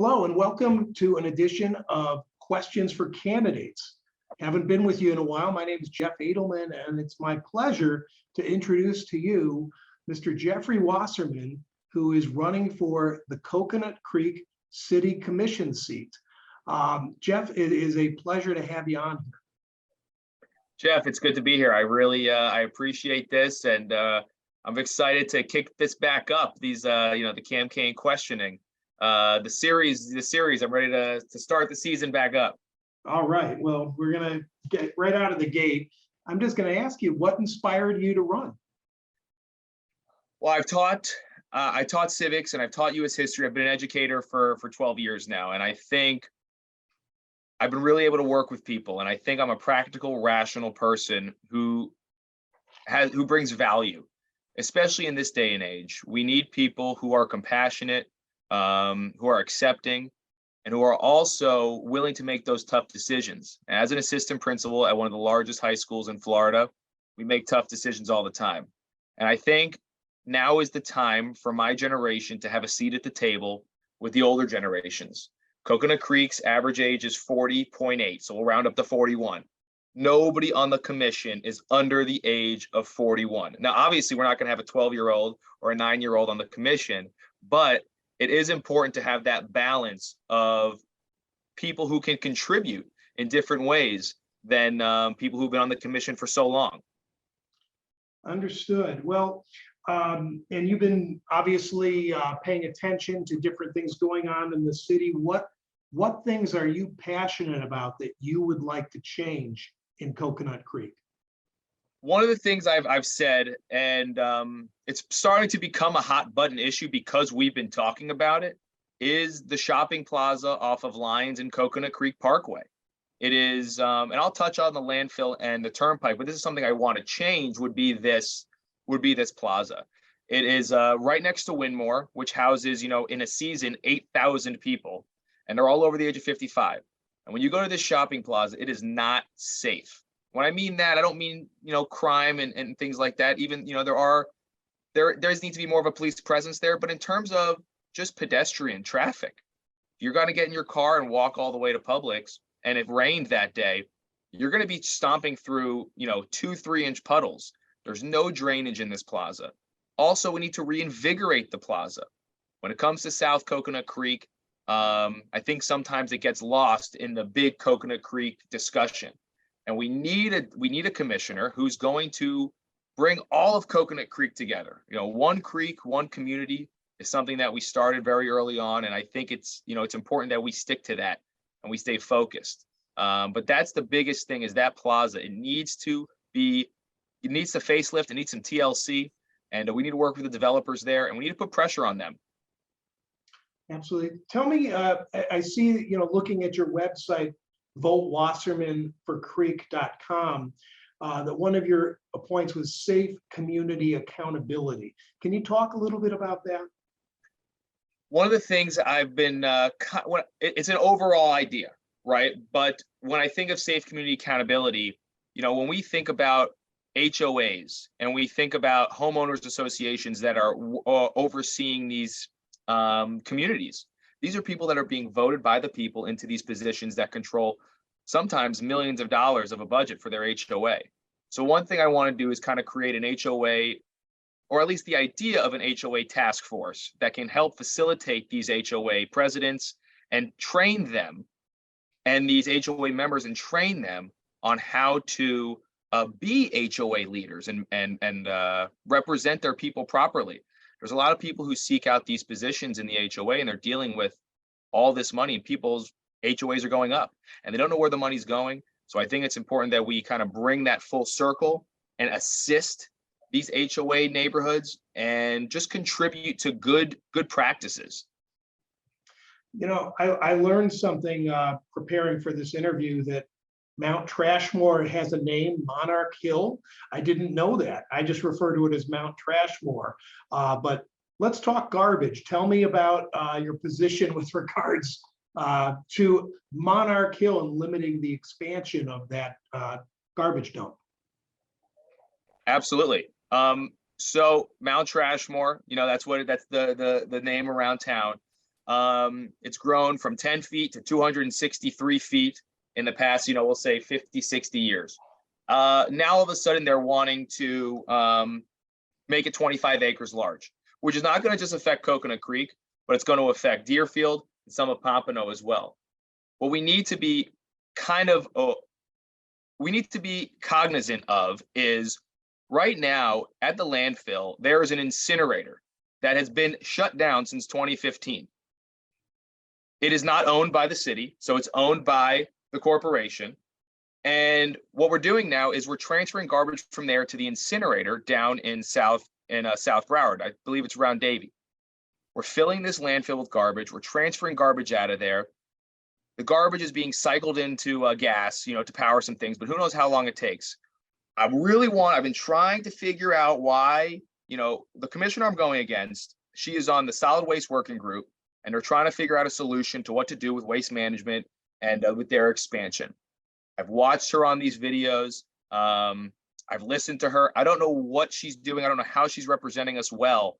Hello and welcome to an edition of Questions for Candidates. Haven't been with you in a while. My name is Jeff Adelman, and it's my pleasure to introduce to you Mr. Jeffrey Wasserman, who is running for the Coconut Creek City Commission seat. Jeff, it is a pleasure to have you on here. Jeff, it's good to be here. I appreciate this, and I'm excited to kick this back up. These, the campaign questioning, the series. I'm ready to start the season back up. All right. Well, we're gonna get right out of the gate. I'm just going to ask you, what inspired you to run? Well, I taught civics and I've taught U.S. history. I've been an educator for 12 years now, and I think I've been really able to work with people, and I think I'm a practical, rational person who brings value, especially in this day and age. We need people who are compassionate, who are accepting, and who are also willing to make those tough decisions. As an assistant principal at one of the largest high schools in Florida, we make tough decisions all the time. And I think now is the time for my generation to have a seat at the table with the older generations. Coconut Creek's average age is 40.8, so we'll round up to 41. Nobody on the commission is under the age of 41. Now, obviously, we're not going to have a 12-year-old or a 9-year-old on the commission, but it is important to have that balance of people who can contribute in different ways than people who've been on the commission for so long. Understood. Well, and you've been obviously paying attention to different things going on in the city. What things are you passionate about that you would like to change in Coconut Creek? One of the things I've said, and it's starting to become a hot button issue because we've been talking about it, is the shopping plaza off of Lyons and Coconut Creek Parkway. It is, and I'll touch on the landfill and the turnpike, but this is something I want to change. Would be this plaza. It is right next to Winmore, which houses, in a season, 8,000 people, and they're all over the age of 55. And when you go to this shopping plaza, it is not safe. When I mean that, I don't mean, crime and things like that. Even, there does need to be more of a police presence there. But in terms of just pedestrian traffic, you're going to get in your car and walk all the way to Publix, and it rained that day, you're going to be stomping through, 2-3-inch puddles. There's no drainage in this plaza. Also, we need to reinvigorate the plaza. When it comes to South Coconut Creek, I think sometimes it gets lost in the big Coconut Creek discussion. And we need a commissioner who's going to bring all of Coconut Creek together. One creek, one community is something that we started very early on. And I think it's important that we stick to that and we stay focused. But that's the biggest thing, is that plaza. It needs to facelift. It needs some TLC, and we need to work with the developers there, and we need to put pressure on them. Absolutely. Tell me, I see, looking at your website, votewassermanforcreek.com, that one of your points was safe community accountability. Can you talk a little bit about that? One of the things I've been, it's an overall idea, right? But when I think of safe community accountability, when we think about HOAs and we think about homeowners associations that are overseeing these communities, these are people that are being voted by the people into these positions that control sometimes millions of dollars of a budget for their HOA. So one thing I want to do is kind of create an HOA, or at least the idea of an HOA task force that can help facilitate these HOA presidents and train them, and these HOA members, and train them on how to be HOA leaders and represent their people properly. There's a lot of people who seek out these positions in the HOA, and they're dealing with all this money, and people's HOAs are going up and they don't know where the money's going. So I think it's important that we kind of bring that full circle and assist these HOA neighborhoods and just contribute to good practices. I learned something preparing for this interview, that Mount Trashmore has a name, Monarch Hill. I didn't know that. I just refer to it as Mount Trashmore. But let's talk garbage. Tell me about your position with regards to Monarch Hill and limiting the expansion of that garbage dump. Absolutely. So Mount Trashmore, that's the name around town. It's grown from 10 feet to 263 feet in the past, we'll say 50, 60 years. Now all of a sudden they're wanting to make it 25 acres large, which is not going to just affect Coconut Creek, but it's going to affect Deerfield and some of Pompano as well. What we need to be cognizant of is right now at the landfill, there is an incinerator that has been shut down since 2015. It is not owned by the city, so it's owned by the corporation. And what we're doing now is we're transferring garbage from there to the incinerator down in South Broward. I believe it's around Davie. We're filling this landfill with garbage. We're transferring garbage out of there. The garbage is being cycled into gas, to power some things, but who knows how long it takes. I've been trying to figure out why, the commissioner I'm going against, she is on the solid waste working group, and they're trying to figure out a solution to what to do with waste management and with their expansion. I've watched her on these videos. I've listened to her. I don't know what she's doing. I don't know how she's representing us well.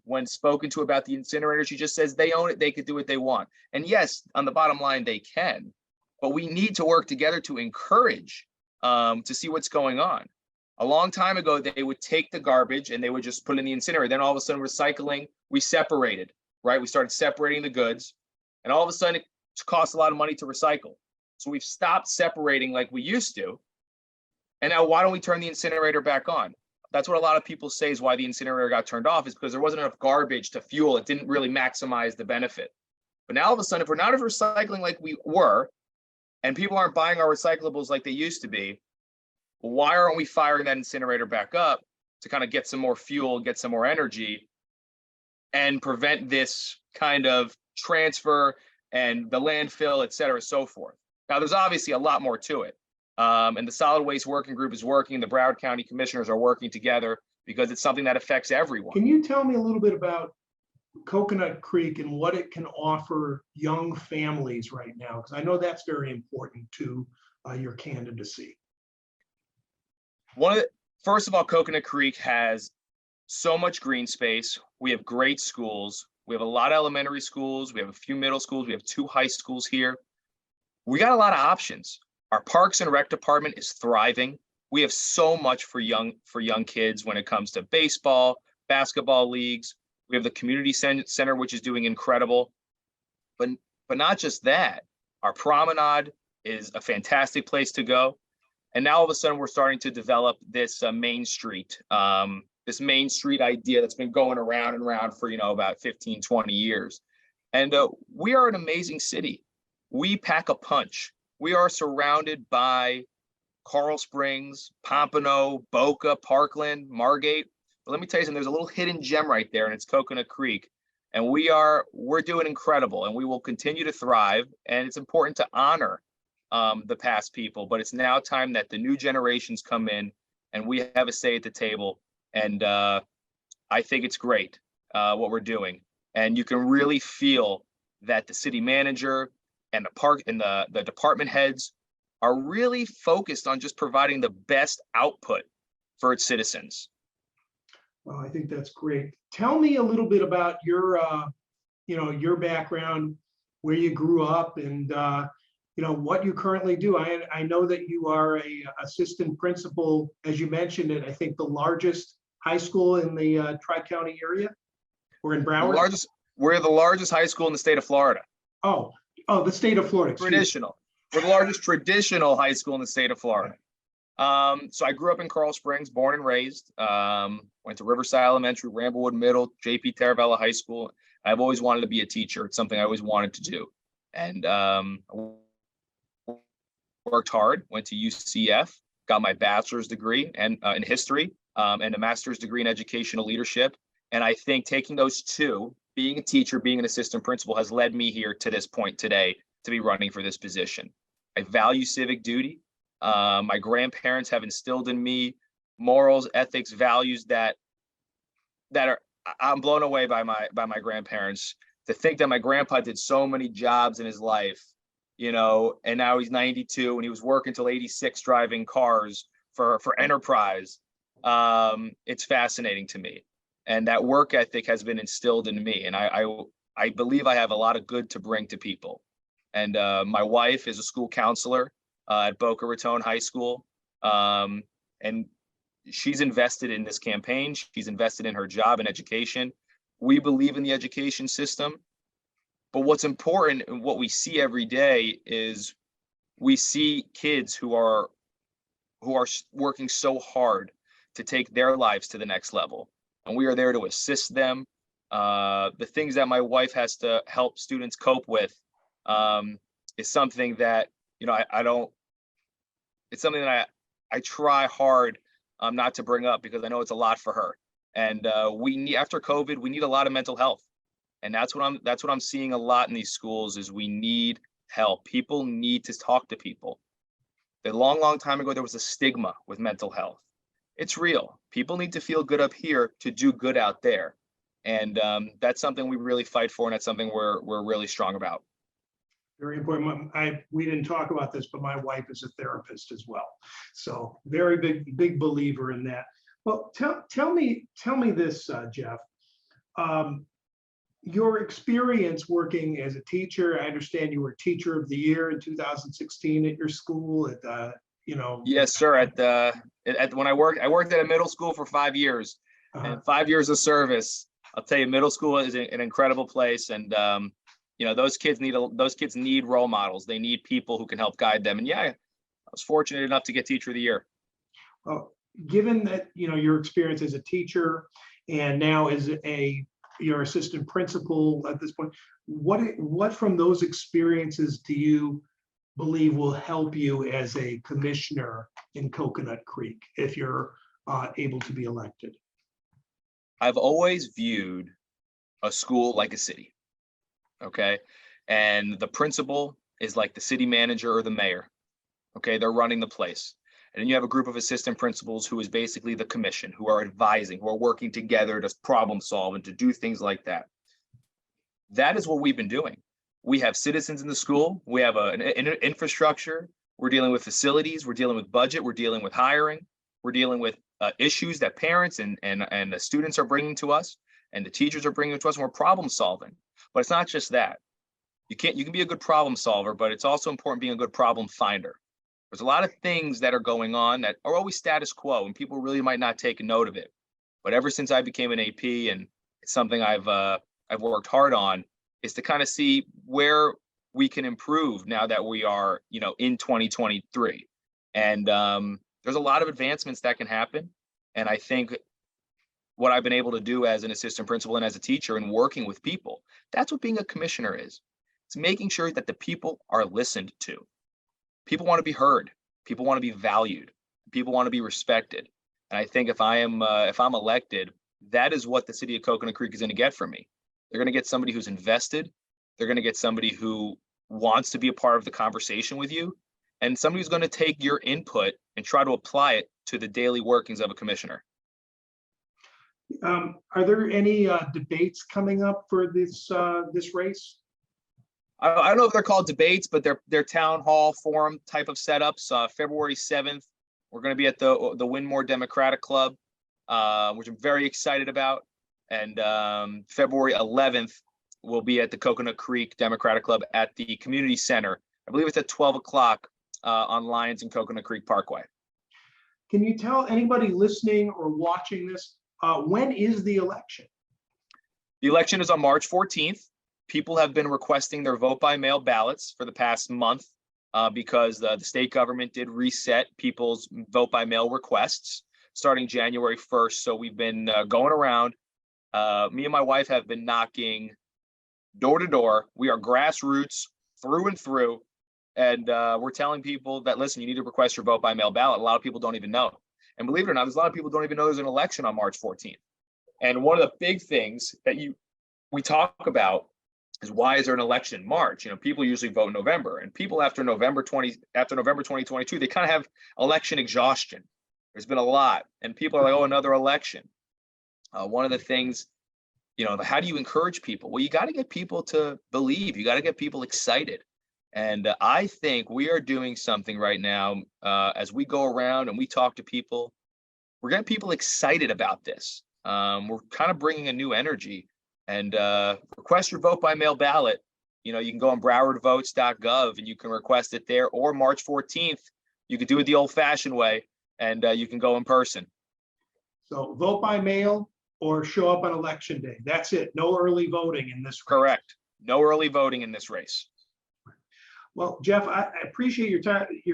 When spoken to about the incinerator, she just says they own it. They could do what they want. And yes, on the bottom line, they can. But we need to work together to encourage to see what's going on. A long time ago, they would take the garbage and they would just put it in the incinerator. Then all of a sudden, recycling, we separated, right? We started separating the goods. And all of a sudden, it costs a lot of money to recycle. So we've stopped separating like we used to. And now why don't we turn the incinerator back on? That's what a lot of people say is why the incinerator got turned off, is because there wasn't enough garbage to fuel. It didn't really maximize the benefit. But now all of a sudden, if we're not recycling like we were, and people aren't buying our recyclables like they used to be, why aren't we firing that incinerator back up to kind of get some more fuel, get some more energy, and prevent this kind of transfer and the landfill, et cetera, so forth. Now, there's obviously a lot more to it. And the solid waste working group is working. The Broward County commissioners are working together because it's something that affects everyone. Can you tell me a little bit about Coconut Creek and what it can offer young families right now? Because I know that's very important to your candidacy. First of all, Coconut Creek has so much green space. We have great schools. We have a lot of elementary schools. We have a few middle schools. We have 2 high schools here. We got a lot of options. Our Parks and Rec department is thriving. We have so much for young kids when it comes to baseball, basketball leagues. We have the community center, which is doing incredible. But not just that. Our promenade is a fantastic place to go. And now all of a sudden we're starting to develop this Main Street, this Main Street idea that's been going around and around for, about 15, 20 years. And we are an amazing city. We pack a punch. We are surrounded by Coral Springs, Pompano, Boca, Parkland, Margate. But let me tell you something, there's a little hidden gem right there, and it's Coconut Creek. And we're doing incredible, and we will continue to thrive. And it's important to honor the past people, but it's now time that the new generations come in and we have a say at the table. And I think it's great what we're doing. And you can really feel that the city manager and the department heads are really focused on just providing the best output for its citizens. Well, I think that's great. Tell me a little bit about your background, where you grew up, and what you currently do. I know that you are a assistant principal, as you mentioned, at I think the largest high school in the Tri-County area, or in Broward. We're the largest high school in the state of Florida. Oh, the state of Florida. Traditional. We're the largest traditional high school in the state of Florida. So I grew up in Coral Springs, born and raised. Went to Riverside Elementary, Ramblewood Middle, JP Taravella High School. I've always wanted to be a teacher. It's something I always wanted to do. And worked hard, went to UCF, got my bachelor's degree in history and a master's degree in educational leadership. And I think taking those two, being a teacher, being an assistant principal, has led me here to this point today to be running for this position. I value civic duty. My grandparents have instilled in me morals, ethics, values that are, I'm blown away by my grandparents. To think that my grandpa did so many jobs in his life, and now he's 92 and he was working till 86 driving cars for Enterprise. It's fascinating to me. And that work ethic has been instilled in me. And I I believe I have a lot of good to bring to people. And my wife is a school counselor at Boca Raton High School. And she's invested in this campaign. She's invested in her job and education. We believe in the education system. But what's important and what we see every day is we see kids who are working so hard to take their lives to the next level. And we are there to assist them. The things that my wife has to help students cope with is something that, it's something that I try hard not to bring up, because I know it's a lot for her. And after COVID, we need a lot of mental health. And that's what I'm seeing a lot in these schools is we need help. People need to talk to people. A long time ago, there was a stigma with mental health. It's real. People need to feel good up here to do good out there. And that's something we really fight for. And that's something we're really strong about. Very important. We didn't talk about this, but my wife is a therapist as well. So very big believer in that. Well, tell me this, Jeff. Your experience working as a teacher, I understand you were Teacher of the Year in 2016 at your school at Yes, sir. When I worked at a middle school for 5 years, and 5 years of service. I'll tell you, middle school is an incredible place, and those kids need role models. They need people who can help guide them. And yeah, I was fortunate enough to get Teacher of the Year. Well, given that your experience as a teacher and now as your assistant principal at this point, what from those experiences do you believe will help you as a commissioner in Coconut Creek if you're able to be elected? I've always viewed a school like a city. Okay. And the principal is like the city manager or the mayor. Okay. They're running the place. And then you have a group of assistant principals who is basically the commission, who are advising, who are working together to problem solve and to do things like that. That is what we've been doing. We have citizens in the school. We have an infrastructure. We're dealing with facilities. We're dealing with budget. We're dealing with hiring. We're dealing with issues that parents and the students are bringing to us and the teachers are bringing to us, and we're problem solving. But it's not just that. You can be a good problem solver, but it's also important being a good problem finder. There's a lot of things that are going on that are always status quo, and people really might not take a note of it. But ever since I became an AP, and it's something I've worked hard on, is to kind of see where we can improve now that we are, in 2023. And there's a lot of advancements that can happen. And I think what I've been able to do as an assistant principal and as a teacher and working with people, that's what being a commissioner is. It's making sure that the people are listened to. People want to be heard. People want to be valued. People want to be respected. And I think if I'm elected, that is what the city of Coconut Creek is going to get from me. They're going to get somebody who's invested. They're going to get somebody who wants to be a part of the conversation with you, and somebody who's going to take your input and try to apply it to the daily workings of a commissioner. Are there any debates coming up for this race? I don't know if they're called debates, but they're town hall forum type of setups. February 7th, we're going to be at the Winmore Democratic Club, which I'm very excited about. And February 11th, we'll be at the Coconut Creek Democratic Club at the Community Center. I believe it's at 12 o'clock on Lyons and Coconut Creek Parkway. Can you tell anybody listening or watching this, when is the election? The election is on March 14th. People have been requesting their vote by mail ballots for the past month because the state government did reset people's vote by mail requests starting January 1st. So we've been going around. Me and my wife have been knocking door to door. We are grassroots through and through. And we're telling people that, listen, you need to request your vote by mail ballot. A lot of people don't even know. And believe it or not, there's a lot of people who don't even know there's an election on March 14th. And one of the big things that we talk about is, why is there an election in March? People usually vote in November, and people after November 2022, they kind of have election exhaustion. There's been a lot, and people are like, oh, another election. One of the things, how do you encourage people? Well, you got to get people to believe. You got to get people excited. And I think we are doing something right now as we go around and we talk to people. We're getting people excited about this. We're kind of bringing a new energy and request your vote by mail ballot. You know, you can go on browardvotes.gov and you can request it there, or March 14th, you could do it the old fashioned way, and you can go in person. So vote by mail or show up on election day. That's it. No early voting in this race. Correct. No early voting in this race. Well, Jeff, I appreciate your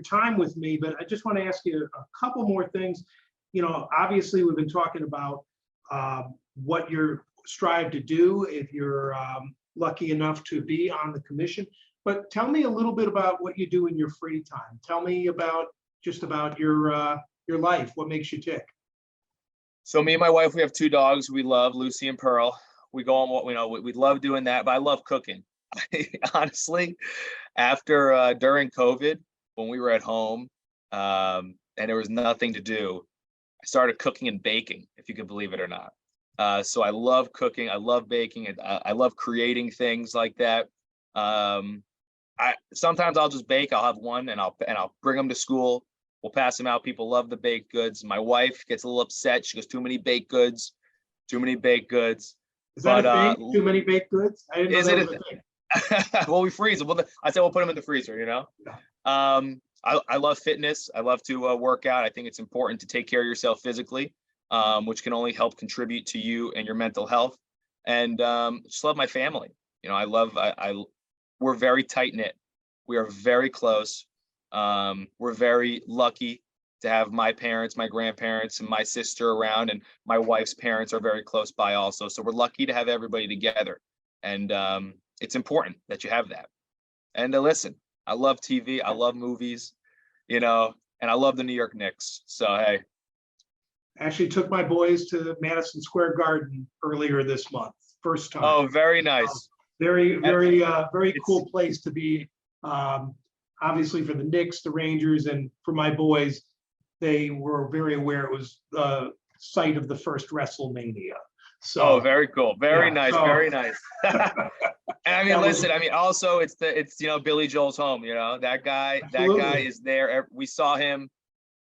time with me, but I just want to ask you a couple more things. You know, obviously we've been talking about what you're strive to do if you're lucky enough to be on the commission. But tell me a little bit about what you do in your free time. Tell me about your life. What makes you tick? So me and my wife, we have 2 dogs we love, Lucy and Pearl. We go on what we know. We love doing that, but I love cooking. Honestly, after during COVID, when we were at home and there was nothing to do, I started cooking and baking, if you could believe it or not. So I love cooking. I love baking. And I love creating things like that. Sometimes I'll just bake. I'll have one and I'll bring them to school. We'll pass them out. People love the baked goods. My wife gets a little upset. She goes, too many baked goods, too many baked goods. Is that a thing? Too many baked goods? I didn't know that was a thing. Well, we freeze them. I said we'll put them in the freezer, you know. I love fitness. I love to work out. I think it's important to take care of yourself physically, which can only help contribute to you and your mental health. And just love my family. You know, we're very tight knit. We are very close. We're very lucky to have my parents, my grandparents, and my sister around, and my wife's parents are very close by also. So we're lucky to have everybody together. And it's important that you have that. And listen, I love TV. I love movies, you know, and I love the New York Knicks. So, hey. Actually took my boys to Madison Square Garden earlier this month. First time. Oh, very nice. Very cool place to be. Obviously for the Knicks, the Rangers, and for my boys, they were very aware it was the site of the first WrestleMania. So very cool. Very nice. So, very nice. And I mean, listen, I mean, also it's you know, Billy Joel's home, you know, that guy is there. We saw him,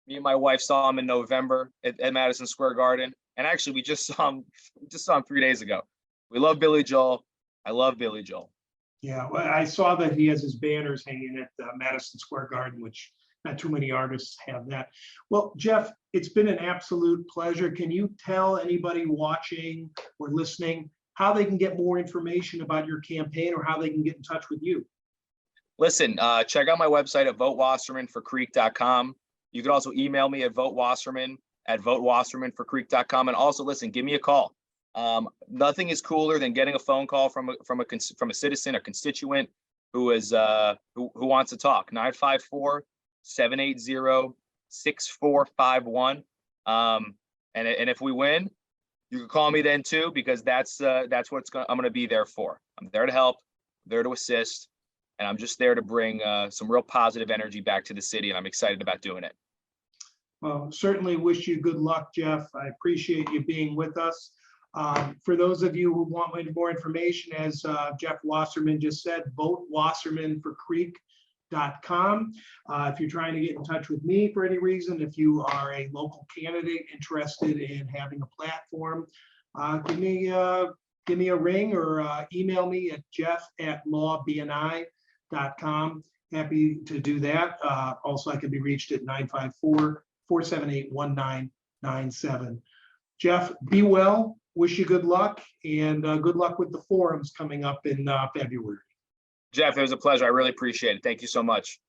me and my wife saw him in November at Madison Square Garden. And actually we just saw him 3 days ago. We love Billy Joel. I love Billy Joel. Yeah, well, I saw that he has his banners hanging at Madison Square Garden, which not too many artists have that. Well, Jeff, it's been an absolute pleasure. Can you tell anybody watching or listening how they can get more information about your campaign or how they can get in touch with you? Listen, check out my website at votewassermanforcreek.com. You can also email me at votewasserman@votewassermanforcreek.com. And also, listen, give me a call. Nothing is cooler than getting a phone call from a citizen, a constituent who wants to talk. 954-780-6451. And if we win, you can call me then too, because that's what I'm going to be there for. I'm there to help, I'm there to assist, and I'm just there to bring some real positive energy back to the city, and I'm excited about doing it. Well, certainly wish you good luck, Jeff. I appreciate you being with us. For those of you who want more information, as Jeff Wasserman just said, vote wassermanforcreek.com. If you're trying to get in touch with me for any reason, if you are a local candidate interested in having a platform, give me a ring or email me at jeff@lawbni.com. Happy to do that. Also, I can be reached at 954-478-1997. Jeff, be well. Wish you good luck, and good luck with the forums coming up in February. Jeff, it was a pleasure. I really appreciate it. Thank you so much.